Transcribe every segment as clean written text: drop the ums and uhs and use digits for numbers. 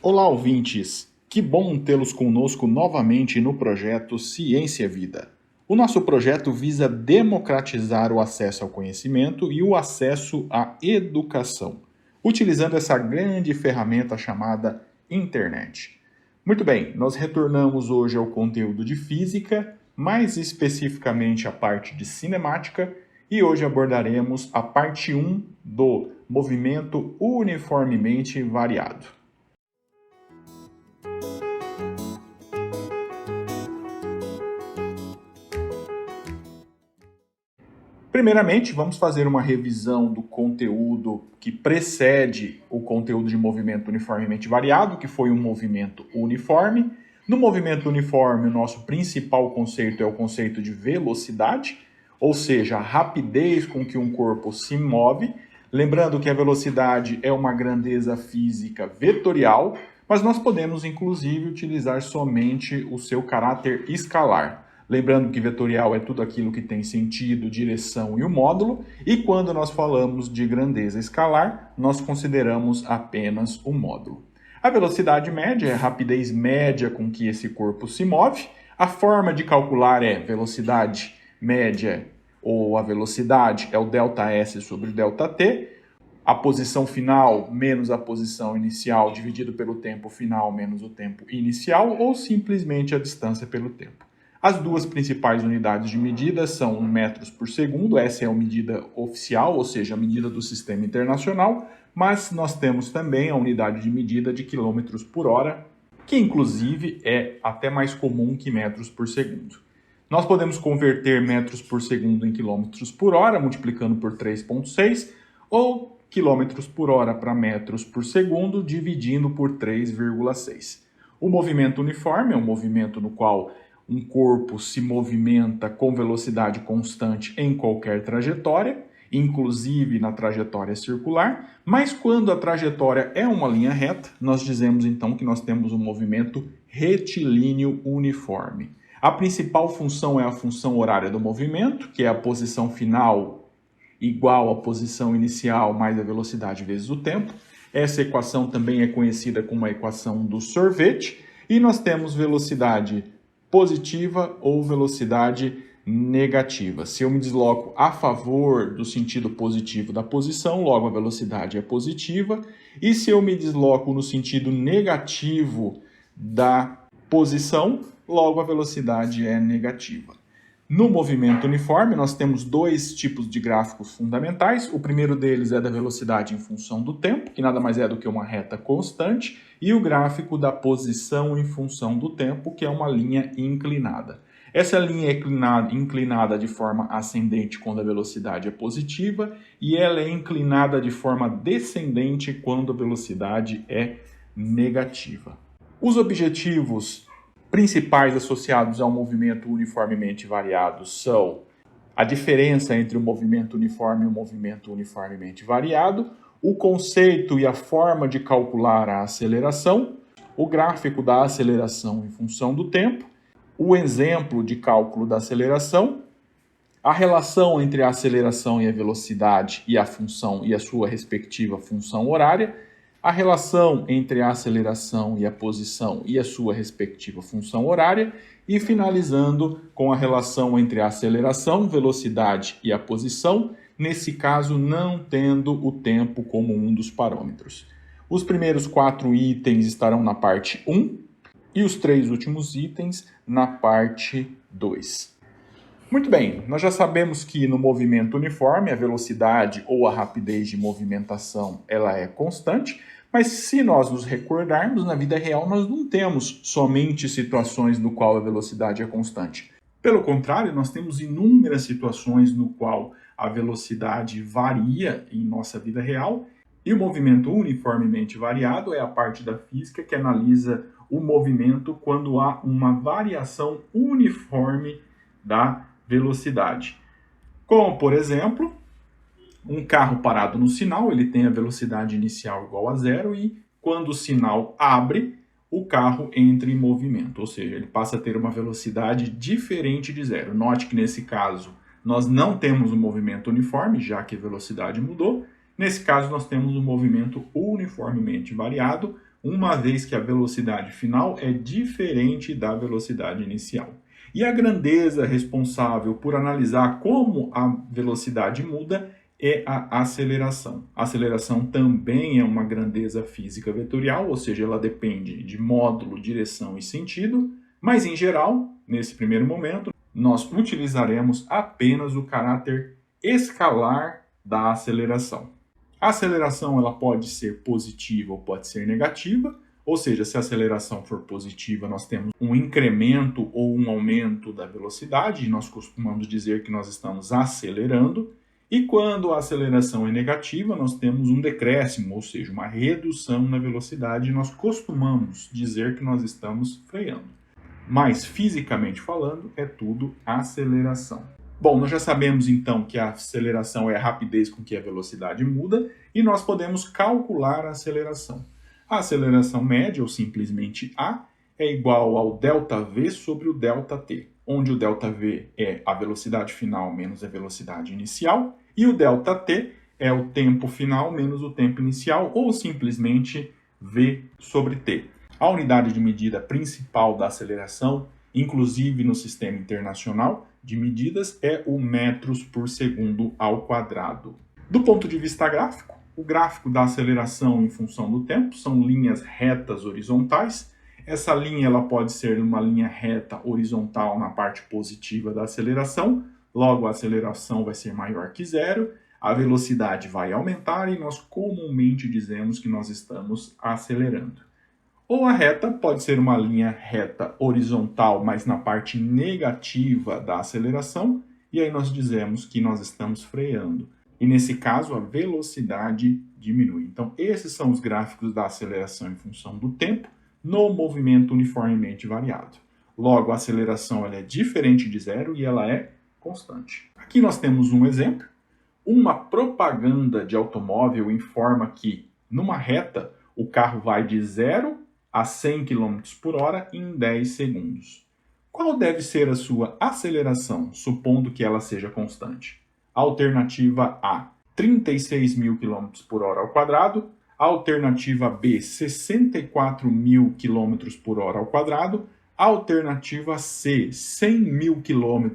Olá, ouvintes! Que bom tê-los conosco novamente no projeto Ciência Vida. O nosso projeto visa democratizar o acesso ao conhecimento e o acesso à educação, utilizando essa grande ferramenta chamada internet. Muito bem, nós retornamos hoje ao conteúdo de física, mais especificamente a parte de cinemática, e hoje abordaremos a parte 1 do movimento uniformemente variado. Primeiramente, vamos fazer uma revisão do conteúdo que precede o conteúdo de movimento uniformemente variado, que foi um movimento uniforme. No movimento uniforme, o nosso principal conceito é o conceito de velocidade, ou seja, a rapidez com que um corpo se move. Lembrando que a velocidade é uma grandeza física vetorial, mas nós podemos inclusive utilizar somente o seu caráter escalar. Lembrando que vetorial é tudo aquilo que tem sentido, direção e o módulo, e quando nós falamos de grandeza escalar, nós consideramos apenas o módulo. A velocidade média é a rapidez média com que esse corpo se move. A forma de calcular é velocidade média, ou a velocidade é o ΔS sobre o ΔT, a posição final menos a posição inicial dividido pelo tempo final menos o tempo inicial, ou simplesmente a distância pelo tempo. As duas principais unidades de medida são metros por segundo, essa é a medida oficial, ou seja, a medida do sistema internacional, mas nós temos também a unidade de medida de quilômetros por hora, que inclusive é até mais comum que metros por segundo. Nós podemos converter metros por segundo em quilômetros por hora, multiplicando por 3,6, ou quilômetros por hora para metros por segundo, dividindo por 3,6. O movimento uniforme é um movimento no qual um corpo se movimenta com velocidade constante em qualquer trajetória, inclusive na trajetória circular, mas quando a trajetória é uma linha reta, nós dizemos então que nós temos um movimento retilíneo uniforme. A principal função é a função horária do movimento, que é a posição final igual à posição inicial mais a velocidade vezes o tempo. Essa equação também é conhecida como a equação do sorvete, e nós temos velocidade positiva ou velocidade negativa. Se eu me desloco a favor do sentido positivo da posição, logo a velocidade é positiva, e se eu me desloco no sentido negativo da posição, logo a velocidade é negativa. No movimento uniforme, nós temos dois tipos de gráficos fundamentais. O primeiro deles é da velocidade em função do tempo, que nada mais é do que uma reta constante, e o gráfico da posição em função do tempo, que é uma linha inclinada. Essa linha é inclinada de forma ascendente quando a velocidade é positiva, e ela é inclinada de forma descendente quando a velocidade é negativa. Os objetivos principais associados ao movimento uniformemente variado são a diferença entre o movimento uniforme e o movimento uniformemente variado, o conceito e a forma de calcular a aceleração, o gráfico da aceleração em função do tempo, o exemplo de cálculo da aceleração, a relação entre a aceleração e a velocidade e a função e a sua respectiva função horária, a relação entre a aceleração e a posição e a sua respectiva função horária, e finalizando com a relação entre a aceleração, velocidade e a posição, nesse caso não tendo o tempo como um dos parâmetros. Os primeiros 4 itens estarão na parte 1 e os 3 últimos itens na parte 2. Muito bem, nós já sabemos que no movimento uniforme a velocidade ou a rapidez de movimentação ela é constante, mas se nós nos recordarmos, na vida real nós não temos somente situações no qual a velocidade é constante. Pelo contrário, nós temos inúmeras situações no qual a velocidade varia em nossa vida real, e o movimento uniformemente variado é a parte da física que analisa o movimento quando há uma variação uniforme da velocidade. Como, por exemplo, um carro parado no sinal, ele tem a velocidade inicial igual a 0 e quando o sinal abre, o carro entra em movimento, ou seja, ele passa a ter uma velocidade diferente de 0. Note que nesse caso nós não temos um movimento uniforme, já que a velocidade mudou. Nesse caso nós temos um movimento uniformemente variado, uma vez que a velocidade final é diferente da velocidade inicial. E a grandeza responsável por analisar como a velocidade muda é a aceleração. A aceleração também é uma grandeza física vetorial, ou seja, ela depende de módulo, direção e sentido, mas em geral, nesse primeiro momento, nós utilizaremos apenas o caráter escalar da aceleração. A aceleração ela pode ser positiva ou pode ser negativa, ou seja, se a aceleração for positiva, nós temos um incremento ou um aumento da velocidade, e nós costumamos dizer que nós estamos acelerando, e quando a aceleração é negativa, nós temos um decréscimo, ou seja, uma redução na velocidade, e nós costumamos dizer que nós estamos freando. Mas, fisicamente falando, é tudo aceleração. Bom, nós já sabemos então que a aceleração é a rapidez com que a velocidade muda e nós podemos calcular a aceleração. A aceleração média, ou simplesmente A, é igual ao ΔV sobre o ΔT, onde o ΔV é a velocidade final menos a velocidade inicial e o ΔT é o tempo final menos o tempo inicial, ou simplesmente V sobre T. A unidade de medida principal da aceleração, inclusive no sistema internacional de medidas, é o metros por segundo ao quadrado. Do ponto de vista gráfico, o gráfico da aceleração em função do tempo são linhas retas horizontais. Essa linha ela pode ser uma linha reta horizontal na parte positiva da aceleração, logo a aceleração vai ser maior que zero, a velocidade vai aumentar e nós comumente dizemos que nós estamos acelerando. Ou a reta pode ser uma linha reta horizontal, mas na parte negativa da aceleração, e aí nós dizemos que nós estamos freando. E nesse caso, a velocidade diminui. Então, esses são os gráficos da aceleração em função do tempo no movimento uniformemente variado. Logo, a aceleração ela é diferente de zero e ela é constante. Aqui nós temos um exemplo. Uma propaganda de automóvel informa que, numa reta, o carro vai de 0 a 100 km por hora em 10 segundos. Qual deve ser a sua aceleração, supondo que ela seja constante? Alternativa A, 36.000 km por hora ao quadrado. Alternativa B, 64.000 km por hora ao quadrado. Alternativa C, 100.000 km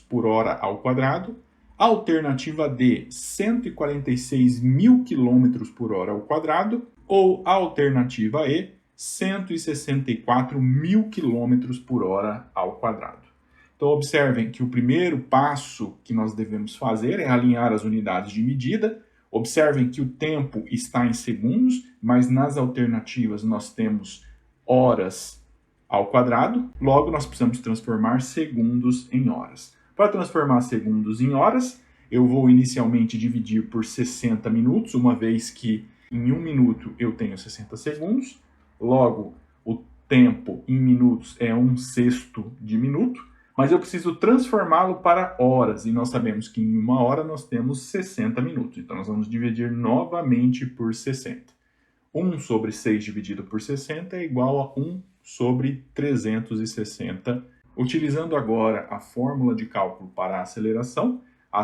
por hora ao quadrado. Alternativa D, 146.000 km por hora ao quadrado. Ou alternativa E, 164.000 km por hora ao quadrado. Então, observem que o primeiro passo que nós devemos fazer é alinhar as unidades de medida. Observem que o tempo está em segundos, mas nas alternativas nós temos horas ao quadrado. Logo, nós precisamos transformar segundos em horas. Para transformar segundos em horas, eu vou inicialmente dividir por 60 minutos, uma vez que em 1 minuto eu tenho 60 segundos. Logo, o tempo em minutos é 1/6 de minuto, mas eu preciso transformá-lo para horas, e nós sabemos que em 1 hora nós temos 60 minutos. Então, nós vamos dividir novamente por 60. 1 sobre 6 dividido por 60 é igual a 1 sobre 360. Utilizando agora a fórmula de cálculo para a aceleração é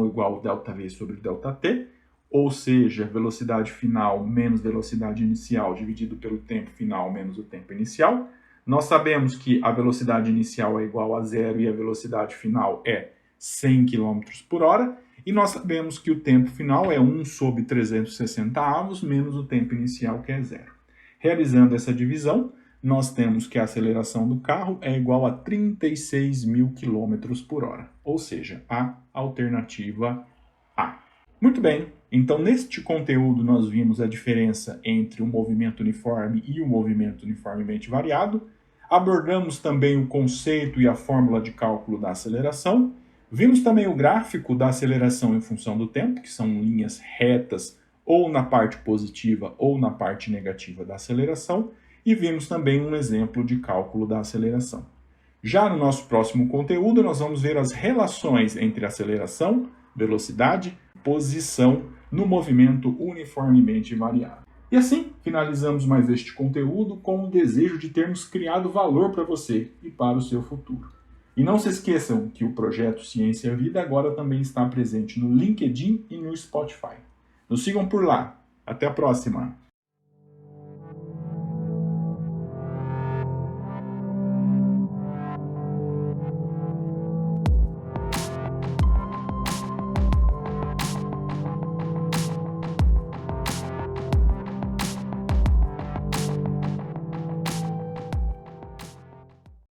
igual a ΔV sobre ΔT, ou seja, velocidade final menos velocidade inicial dividido pelo tempo final menos o tempo inicial. Nós sabemos que a velocidade inicial é igual a zero e a velocidade final é 100 km por hora. E nós sabemos que o tempo final é 1 sobre 360 avos menos o tempo inicial, que é zero. Realizando essa divisão, nós temos que a aceleração do carro é igual a 36.000 km por hora, ou seja, a alternativa A. Muito bem, então neste conteúdo nós vimos a diferença entre o movimento uniforme e o movimento uniformemente variado. Abordamos também o conceito e a fórmula de cálculo da aceleração. Vimos também o gráfico da aceleração em função do tempo, que são linhas retas ou na parte positiva ou na parte negativa da aceleração. E vimos também um exemplo de cálculo da aceleração. Já no nosso próximo conteúdo, nós vamos ver as relações entre aceleração, velocidade, posição no movimento uniformemente variado. E assim, finalizamos mais este conteúdo com o desejo de termos criado valor para você e para o seu futuro. E não se esqueçam que o projeto Ciência e Vida agora também está presente no LinkedIn e no Spotify. Nos sigam por lá. Até a próxima!